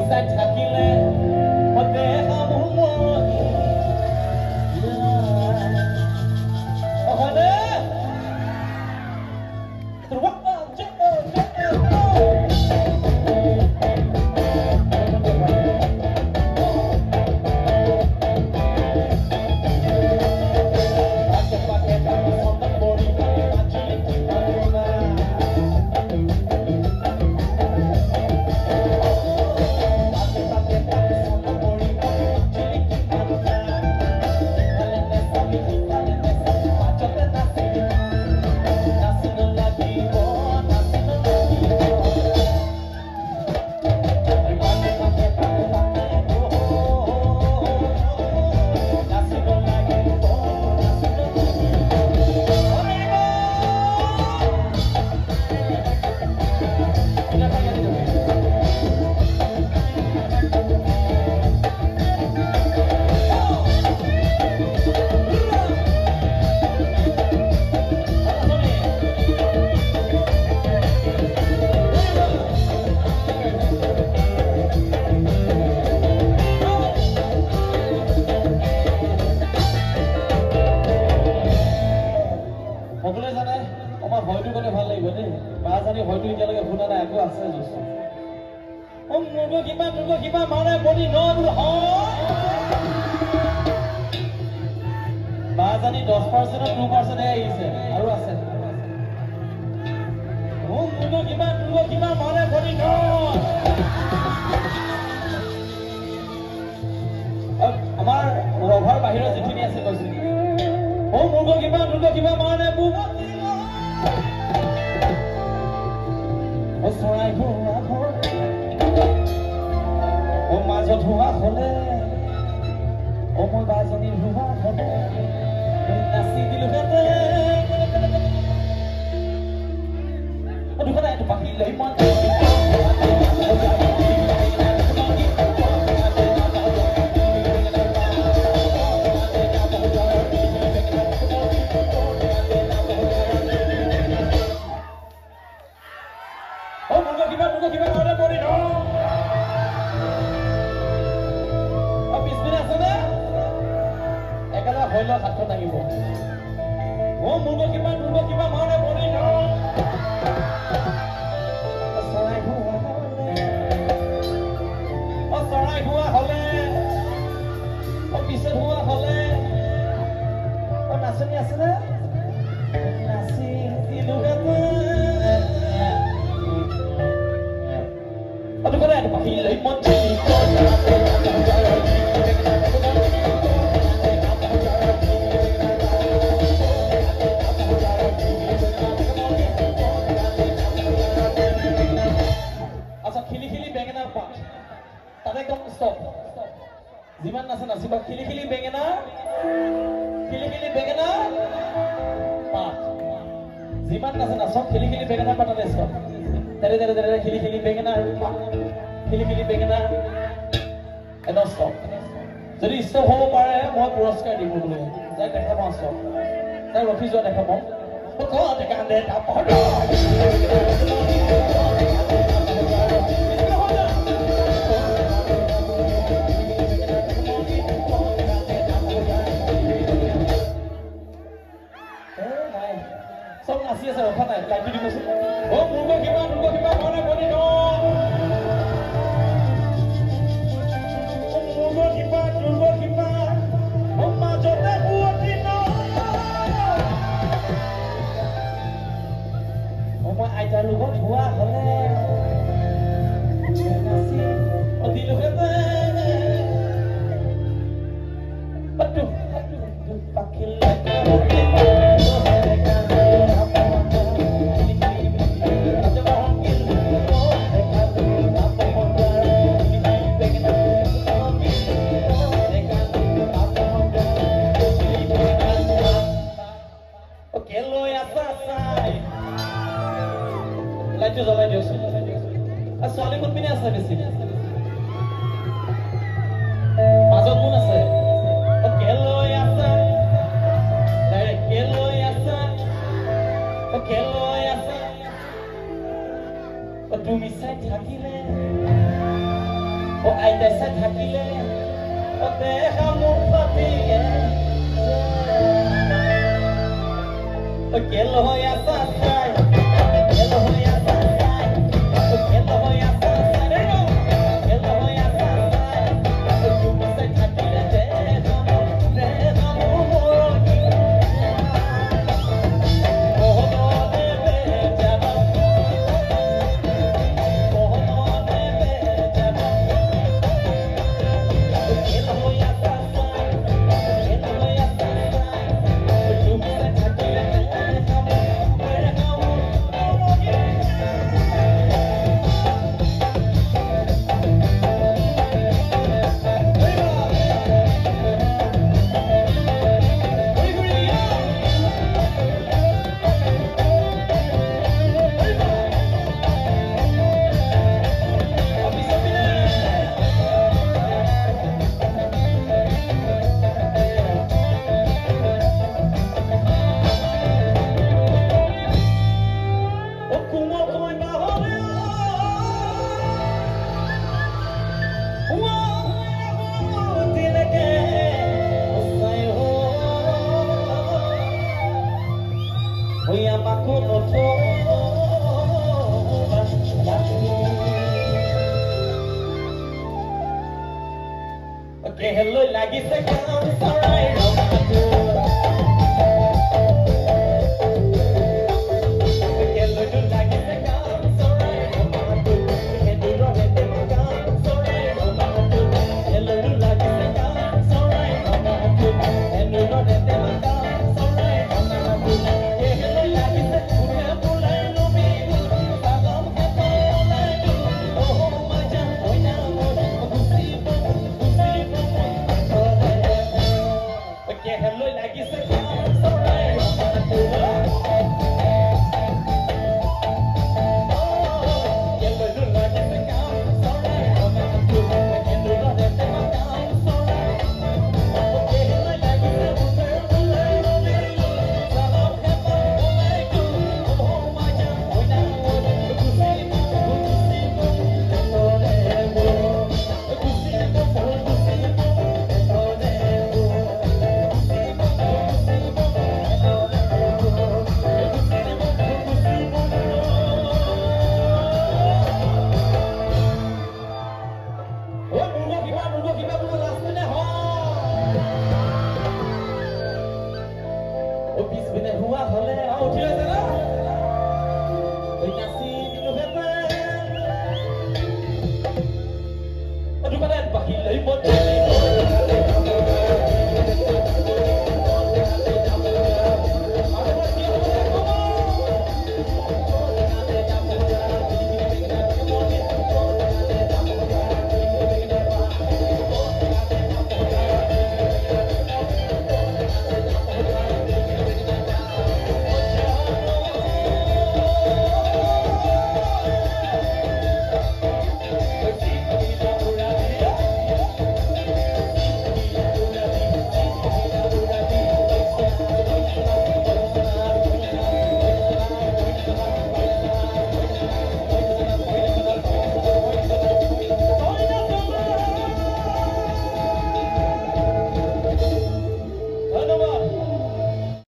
চাই থাকিলে দেখা মোৰ হয়নে বাজানি 10% 2% আহিছে আৰু আছে কিবা মানে বনি ন আমাৰ ৰভাৰ বাহিৰত যিখিনি আছে কৈছে কিবা মানে চৰাই মাজত হোৱা হলে মই বাজনীৰ হোৱা হলে নাচি দিলো দুখনে এইটো পাখি লৈ মন হাতখন আহিব কিবা মানে বনি ন চৰাই হোৱা হলে পিছত হোৱা হলে নাচনি আছে নে নাচি দিলো পাখি লৈ মন যিমান নাচে নাচিব খিলি বেঙেনা পাত যিমান নাচে নাচক খিলি বেঙেনা পাততে চব তেৰে খিলি বেঙেনা আৰু পাত খিলি বেঙেনা এটা ষ্টপ যদি ষ্টপ হ'ব পাৰে মই পুৰস্কাৰ দিম বোলে যাই দেখা পাওঁ ষ্টপ তাই ৰখি যোৱা দেখা পাওঁ চব নাচি আছে ৰখা নাই লাইটটো দিবচোন কিবা মানে বনি ন কিবা মাজতে পুৱতি ন মই আইতাৰ লগত হোৱা হলে নাচি দিলো পাখি লাইটটো জ্বলাই দিয়কচোন ছোৱালী কোন পিনে আছে বেছি মাজত কোন আছে তুমি চাই থাকিলে আইতাছে থাকিলে দেখা মুখ পাতিয়ে কেল হৈ আছা চাই কেল হৈ আছা চাই কেল হৈ আছা চাই কেল হৈ আছা চাই তুমি চাই থাকিলে দেখা মুখ মৰকি Okay, hello, lagi sekarang sarai